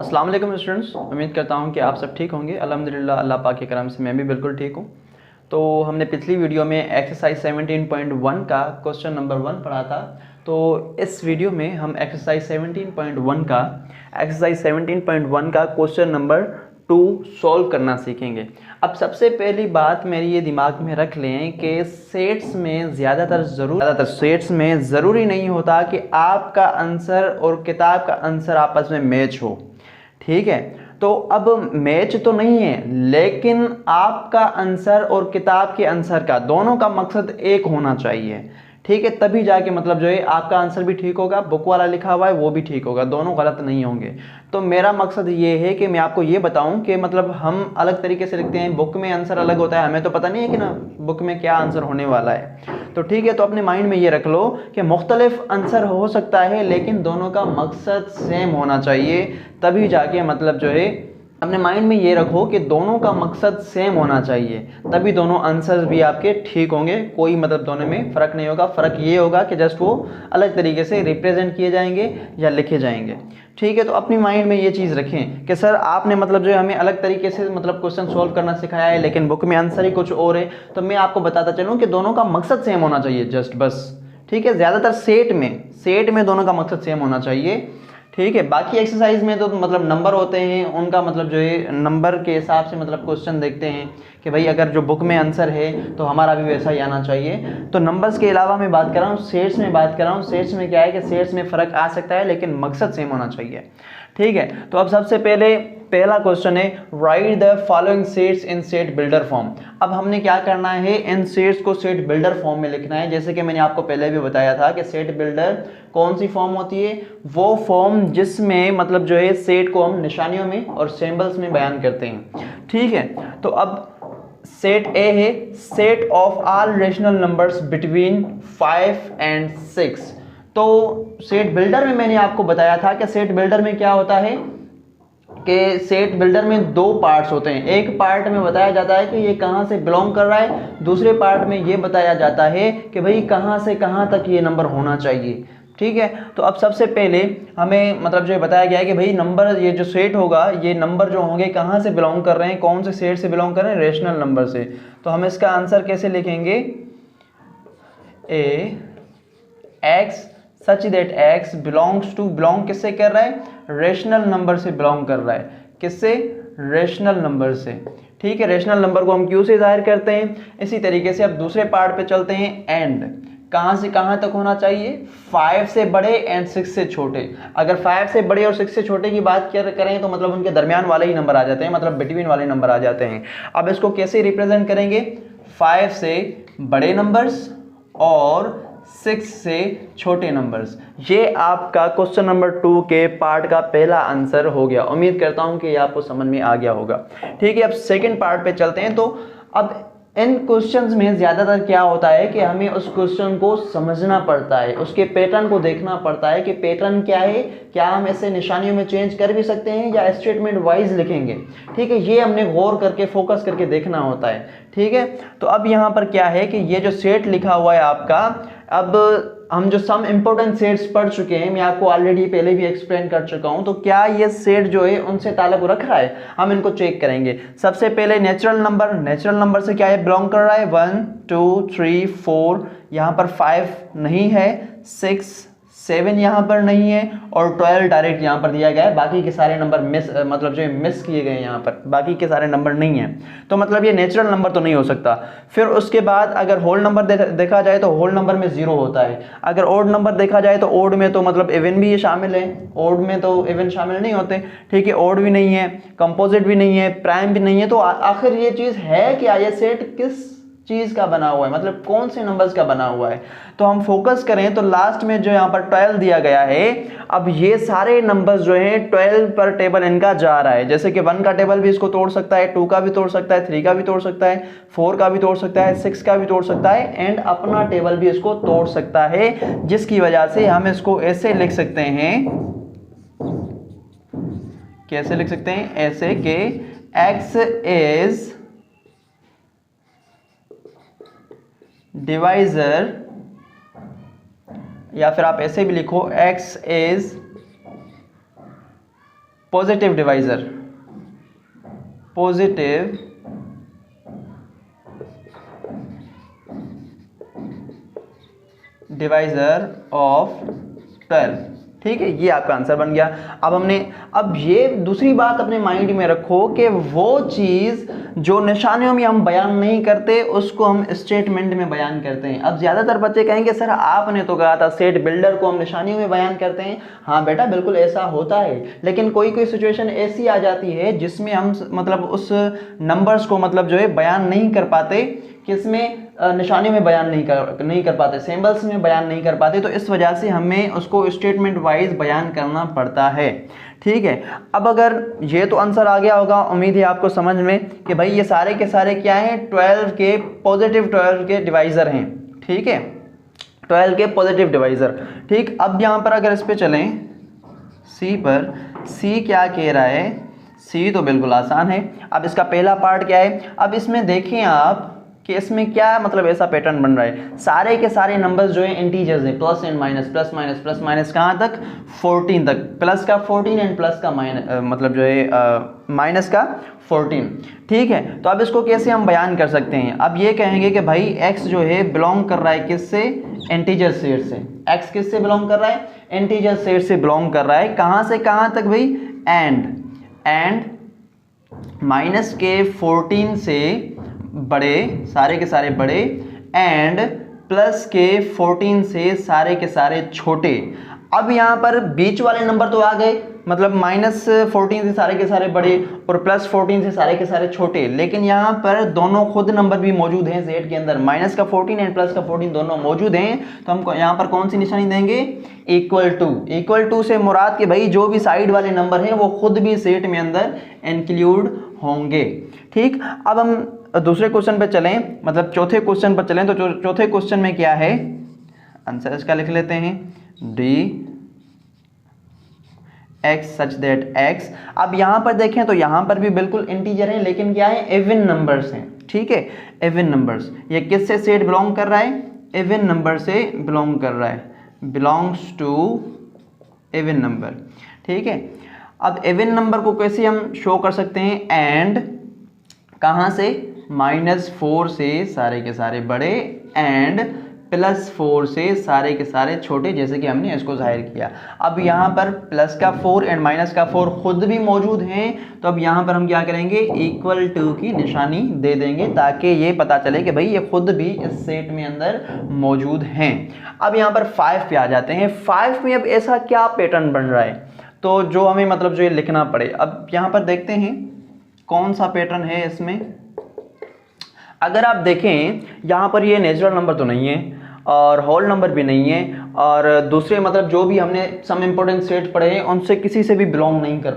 अस्सलाम वालेकुम स्टूडेंट्स, उम्मीद करता हूँ कि आप सब ठीक होंगे। अल्हम्दुलिल्लाह अल्लाह पाक के करम से मैं भी बिल्कुल ठीक हूँ। तो हमने पिछली वीडियो में एक्सरसाइज 17.1 का क्वेश्चन नंबर 1 पढ़ा था। तो इस वीडियो में हम एक्सरसाइज 17.1 का क्वेश्चन नंबर 2 सॉल्व करना सीखेंगे। अब सबसे पहली बात मेरी ये दिमाग में रख लें कि सेट्स में ज़्यादातर सेट्स में ज़रूरी नहीं होता कि आपका आंसर और किताब का आंसर आपस में मैच हो। ठीक है, तो अब मैच तो नहीं है, लेकिन आपका आंसर और किताब के आंसर का दोनों का मकसद एक होना चाहिए। ठीक है, तभी जाके मतलब जो है आपका आंसर भी ठीक होगा, बुक वाला लिखा हुआ है वो भी ठीक होगा, दोनों गलत नहीं होंगे। तो मेरा मकसद ये है कि मैं आपको ये बताऊं कि मतलब हम अलग तरीके से लिखते हैं, बुक में आंसर अलग होता है, हमें तो पता नहीं है कि ना बुक में क्या आंसर होने वाला है। तो ठीक है, तो अपने माइंड में ये रख लो कि मुख्तलिफ आंसर हो सकता है लेकिन दोनों का मकसद सेम होना चाहिए। तभी जाके मतलब जो है अपने माइंड में ये रखो कि दोनों का मकसद सेम होना चाहिए, तभी दोनों आंसर्स भी आपके ठीक होंगे। कोई मतलब दोनों में फ़र्क नहीं होगा। फ़र्क ये होगा कि जस्ट वो अलग तरीके से रिप्रेजेंट किए जाएंगे या लिखे जाएंगे। ठीक है, तो अपनी माइंड में ये चीज़ रखें कि सर आपने मतलब जो है हमें अलग तरीके से मतलब क्वेश्चन सॉल्व करना सिखाया है लेकिन बुक में आंसर ही कुछ और है। तो मैं आपको बताता चलूँ कि दोनों का मकसद सेम होना चाहिए, जस्ट बस। ठीक है, ज़्यादातर सेट में दोनों का मकसद सेम होना चाहिए। ठीक है, बाकी एक्सरसाइज में तो मतलब नंबर होते हैं, उनका मतलब जो है नंबर के हिसाब से मतलब क्वेश्चन देखते हैं कि भाई अगर जो बुक में आंसर है तो हमारा भी वैसा ही आना चाहिए। तो नंबर्स के अलावा मैं बात कर रहा हूँ सेट्स में, सेट्स में क्या है कि सेट्स में फ़र्क आ सकता है लेकिन मकसद सेम होना चाहिए। ठीक है, तो अब सबसे पहला क्वेश्चन है right the following sets in set builder form. अब हमने क्या करना है, इन सेट्स को सेट बिल्डर फॉर्म में लिखना है। जैसे कि मैंने आपको पहले भी बताया था कि सेट बिल्डर कौन सी फॉर्म होती है, वो फॉर्म जिसमें मतलब जो है सेट को हम निशानियों में और सिंबल्स में बयान करते हैं। ठीक है, तो अब सेट ए है set of all rational numbers between 5 and 6। तो सेट बिल्डर में मैंने आपको बताया था कि सेट बिल्डर में क्या होता है कि सेट बिल्डर में दो पार्ट्स होते हैं। एक पार्ट में बताया जाता है कि ये कहाँ से बिलोंग कर रहा है, दूसरे पार्ट में ये बताया जाता है कि भाई कहाँ से कहाँ तक ये नंबर होना चाहिए। ठीक है, तो अब सबसे पहले हमें मतलब जो बताया गया है कि भाई नंबर, ये जो सेट होगा, ये नंबर जो होंगे कहाँ से बिलोंग कर रहे हैं, कौन से सेट से बिलोंग कर रहे हैं, रेशनल नंबर से। तो हम इसका आंसर कैसे लिखेंगे, a x such that x belongs to, belong किससे कर रहा है, रेशनल नंबर से बिलोंग कर रहा है। किससे, रेशनल नंबर से। ठीक है, रेशनल नंबर को हम क्यू से जाहिर करते हैं। इसी तरीके से अब दूसरे पार्ट पे चलते हैं, एंड कहाँ से कहाँ तक होना चाहिए, 5 से बड़े एंड 6 से छोटे। अगर 5 से बड़े और 6 से छोटे की बात करें तो मतलब उनके दरमियान वाले ही नंबर आ जाते हैं, मतलब बिटवीन वाले नंबर आ जाते हैं। अब इसको कैसे रिप्रेजेंट करेंगे, 5 से बड़े नंबर्स और 6 से छोटे नंबर्स। ये आपका क्वेश्चन नंबर 2 के पार्ट का पहला आंसर हो गया। उम्मीद करता हूं कि ये आपको समझ में आ गया होगा। ठीक है, अब सेकंड पार्ट पे चलते हैं। तो अब इन क्वेश्चंस में ज़्यादातर क्या होता है कि हमें उस क्वेश्चन को समझना पड़ता है, उसके पैटर्न को देखना पड़ता है कि पैटर्न क्या है, क्या हम ऐसे निशानियों में चेंज कर भी सकते हैं या स्टेटमेंट वाइज लिखेंगे। ठीक है, ये हमने गौर करके फोकस करके देखना होता है। ठीक है, तो अब यहाँ पर क्या है कि ये जो सेट लिखा हुआ है आपका, अब हम जो सम इंपॉर्टेंट सेट्स पढ़ चुके हैं, मैं आपको ऑलरेडी पहले भी एक्सप्लेन कर चुका हूं, तो क्या ये सेट जो है उनसे ताल्लुक रख रहा है, हम इनको चेक करेंगे। सबसे पहले नेचुरल नंबर से क्या है, बिलोंग कर रहा है 1 2 3 4, यहाँ पर 5 नहीं है, 6 7 यहाँ पर नहीं है और 12 डायरेक्ट यहाँ पर दिया गया है। बाकी के सारे नंबर मतलब जो मिस किए गए हैं, यहाँ पर बाकी के सारे नंबर नहीं है, तो मतलब ये नेचुरल नंबर तो नहीं हो सकता। फिर उसके बाद अगर होल नंबर देखा जाए तो होल नंबर में 0 होता है। अगर ओड नंबर देखा जाए तो ओड में तो मतलब इवन भी ये शामिल है, ओड में तो इवन शामिल नहीं होते। ठीक है, ओड भी नहीं है, कंपोजिट भी नहीं है, प्राइम भी नहीं है। तो आखिर ये चीज़ है क्या, ये सेट किस चीज का बना हुआ है, मतलब कौन से नंबर्स का बना हुआ है। तो हम फोकस करें तो लास्ट में जो यहाँ पर 12 दिया गया है, अब ये सारे नंबर्स जो हैं 12 पर टेबल इनका जा रहा है। जैसे कि 1 का टेबल भी इसको तोड़ सकता है, 2 का भी तोड़ सकता है, 3 का भी तोड़ सकता है, 4 का भी तोड़ सकता है, 6 का भी तोड़ सकता है, एंड अपना टेबल भी इसको तोड़ सकता है। जिसकी वजह से हम इसको ऐसे लिख सकते हैं, कैसे लिख सकते हैं, ऐसे कि x इज डिवाइजर, या फिर आप ऐसे भी लिखो x is positive divisor, positive divisor of 12। ठीक है, ये आपका आंसर बन गया। अब ये दूसरी बात अपने माइंड में रखो कि वो चीज़ जो निशानियों में हम बयान नहीं करते उसको हम स्टेटमेंट में बयान करते हैं। अब ज़्यादातर बच्चे कहेंगे सर आपने तो कहा था सेट बिल्डर को हम निशानियों में बयान करते हैं। हाँ बेटा, बिल्कुल ऐसा होता है, लेकिन कोई कोई सिचुएशन ऐसी आ जाती है जिसमें हम मतलब उस नंबर्स को मतलब जो है बयान नहीं कर पाते, किसमें, निशानियों में बयान नहीं कर पाते, सिंबल्स में बयान नहीं कर पाते, तो इस वजह से हमें उसको स्टेटमेंट वाइज बयान करना पड़ता है। ठीक है, अब अगर ये तो आंसर आ गया होगा, उम्मीद है आपको समझ में कि भाई ये सारे के सारे क्या हैं, 12 के पॉजिटिव 12 के डिवाइज़र हैं। ठीक है, 12 के पॉजिटिव डिवाइज़र। ठीक, अब यहाँ पर अगर इस पे चलें सी पर, सी क्या कह रहा है, सी तो बिल्कुल आसान है। अब इसका पहला पार्ट क्या है, अब इसमें देखें आप कि इसमें क्या मतलब ऐसा पैटर्न बन रहा है, सारे के सारे नंबर्स जो है इंटीजर्स हैं, plus and minus, plus minus, plus minus कहाँ तक, 14 तक, प्लस का 14 एंड प्लस का मतलब जो है माइनस का 14। ठीक है, तो अब इसको कैसे हम बयान कर सकते हैं, अब ये कहेंगे कि भाई x जो है बिलोंग कर रहा है किससे, इंटीजर सेट से। x किससे बिलोंग कर रहा है, इंटीजर सेट से बिलोंग कर रहा है। कहाँ से कहाँ तक भाई, एंड माइनस के 14 से बड़े, सारे के सारे बड़े, एंड प्लस के 14 से सारे के सारे छोटे। अब यहाँ पर बीच वाले नंबर तो आ गए, मतलब माइनस 14 से सारे के सारे बड़े और प्लस 14 से सारे के सारे छोटे, लेकिन यहाँ पर दोनों खुद नंबर भी मौजूद हैं सेट के अंदर, माइनस का 14 एंड प्लस का 14 दोनों मौजूद हैं। तो हम यहाँ पर कौन सी निशानी देंगे, इक्वल टू। इक्वल टू से मुराद कि भाई जो भी साइड वाले नंबर हैं वो खुद भी सेट में अंदर इंक्लूड होंगे। ठीक, अब हम दूसरे क्वेश्चन पे चलें, मतलब चौथे क्वेश्चन पर चलें। तो चौथे क्वेश्चन में क्या है, आंसर इसका लिख लेते हैं, D x such that x। अब यहाँ पर देखें तो यहाँ पर भी बिल्कुल इंटीजर है, लेकिन क्या है, इवन नंबर्स हैं। ठीक है, इवन नंबर्स, ये किससे सेट बिलोंग कर रहा है, इवन नंबर से बिलोंग कर रहा है, बिलोंग्स टू इवन नंबर। ठीक है, अब इवन नंबर को कैसे हम शो कर सकते हैं, एंड कहाँ से, -4 से सारे के सारे बड़े, एंड +4 से सारे के सारे छोटे, जैसे कि हमने इसको जाहिर किया। अब यहाँ पर प्लस का 4 एंड माइनस का 4 खुद भी मौजूद हैं, तो अब यहाँ पर हम क्या करेंगे, इक्वल टू की निशानी दे देंगे ताकि ये पता चले कि भाई ये खुद भी इस सेट में अंदर मौजूद हैं। अब यहाँ पर 5 पे आ जाते हैं। 5 में अब ऐसा क्या पैटर्न बन रहा है, तो जो हमें मतलब जो ये लिखना पड़े। अब यहाँ पर देखते हैं कौन सा पैटर्न है इसमें। अगर आप देखें यहाँ पर ये नेचुरल नंबर तो नहीं है और होल नंबर भी नहीं है, और दूसरे मतलब जो भी हमने सम इम्पोर्टेंट सेट पढ़े हैं उनसे किसी से भी बिलोंग नहीं कर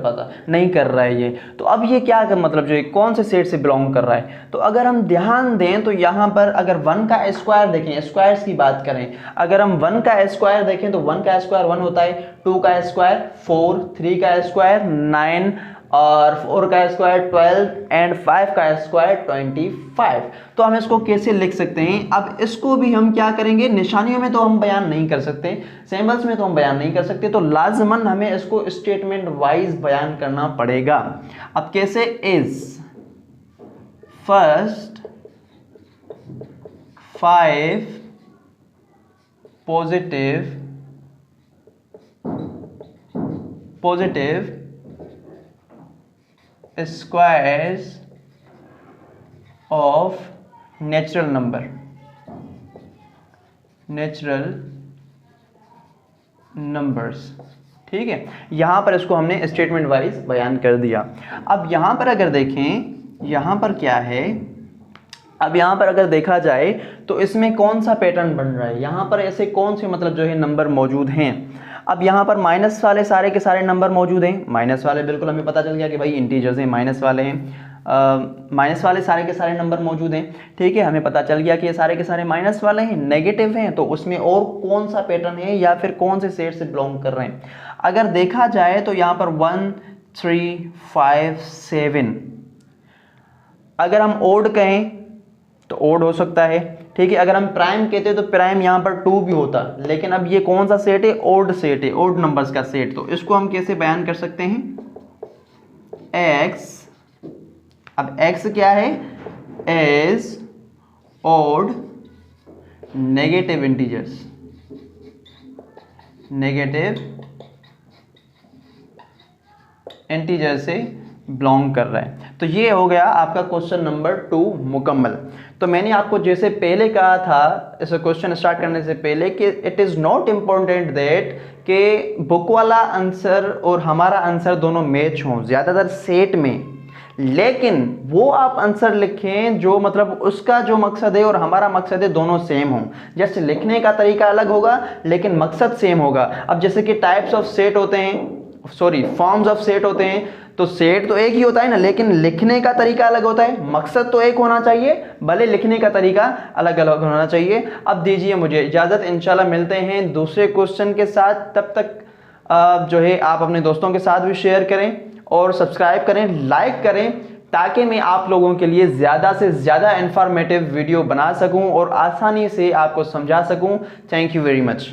रहा है ये। तो अब ये क्या कर मतलब जो है कौन से सेट से बिलोंग कर रहा है, तो अगर हम ध्यान दें तो यहाँ पर अगर 1 का स्क्वायर देखें, स्क्वायर्स की बात करें, अगर हम 1 का स्क्वायर देखें तो 1 का स्क्वायर 1 होता है, 2 का स्क्वायर 4, 3 का स्क्वायर 9, और 4 का स्क्वायर 12 एंड 5 का स्क्वायर 25। तो हम इसको कैसे लिख सकते हैं, अब इसको भी हम क्या करेंगे, निशानियों में तो हम बयान नहीं कर सकते, सिंबल्स में तो हम बयान नहीं कर सकते, तो लाजमन हमें इसको स्टेटमेंट वाइज बयान करना पड़ेगा। अब कैसे, is first 5 positive squares of natural numbers. ठीक है, यहां पर इसको हमने स्टेटमेंट वाइज बयान कर दिया। अब यहां पर अगर देखें, यहां पर क्या है, अब यहां पर अगर देखा जाए तो इसमें कौन सा पैटर्न बन रहा है, यहां पर ऐसे कौन से मतलब जो है नंबर मौजूद हैं। अब यहाँ पर माइनस वाले सारे के सारे नंबर मौजूद हैं, माइनस वाले बिल्कुल हमें पता चल गया कि भाई इंटीजर्स हैं, माइनस वाले हैं, माइनस वाले सारे के सारे नंबर मौजूद हैं। ठीक है, हमें पता चल गया कि ये सारे के सारे माइनस वाले हैं, नेगेटिव हैं, तो उसमें और कौन सा पैटर्न है या फिर कौन से सेट से बिलोंग कर रहे हैं। अगर देखा जाए तो यहाँ पर 1 3 5 7, अगर हम ओड कहें तो ओड हो सकता है। ठीक है, अगर हम प्राइम कहते हैं तो प्राइम यहाँ पर 2 भी होता, लेकिन अब ये कौन सा सेट है, ओड सेट है, ओड नंबर्स का सेट। तो इसको हम कैसे बयान कर सकते हैं, x, अब x क्या है, is odd negative integers, negative integer से बिलोंग कर रहा है। तो ये हो गया आपका क्वेश्चन नंबर 2 मुकम्मल। तो मैंने आपको जैसे पहले कहा था इस क्वेश्चन स्टार्ट करने से पहले कि it is not important that कि बुक वाला आंसर और हमारा आंसर दोनों मैच हों, ज़्यादातर सेट में, लेकिन वो आप आंसर लिखें जो मतलब उसका जो मकसद है और हमारा मकसद है दोनों सेम हों। जैसे लिखने का तरीका अलग होगा लेकिन मकसद सेम होगा। अब जैसे कि टाइप्स ऑफ सेट होते हैं, सॉरी फॉर्म्स ऑफ सेट होते हैं, तो सेट तो एक ही होता है ना, लेकिन लिखने का तरीका अलग होता है। मकसद तो एक होना चाहिए, भले लिखने का तरीका अलग अलग होना चाहिए। अब दीजिए मुझे इजाज़त, इंशाल्लाह मिलते हैं दूसरे क्वेश्चन के साथ। तब तक जो है आप अपने दोस्तों के साथ भी शेयर करें और सब्सक्राइब करें, लाइक करें, ताकि मैं आप लोगों के लिए ज़्यादा से ज़्यादा इंफॉर्मेटिव वीडियो बना सकूं और आसानी से आपको समझा सकूं। Thank you very much.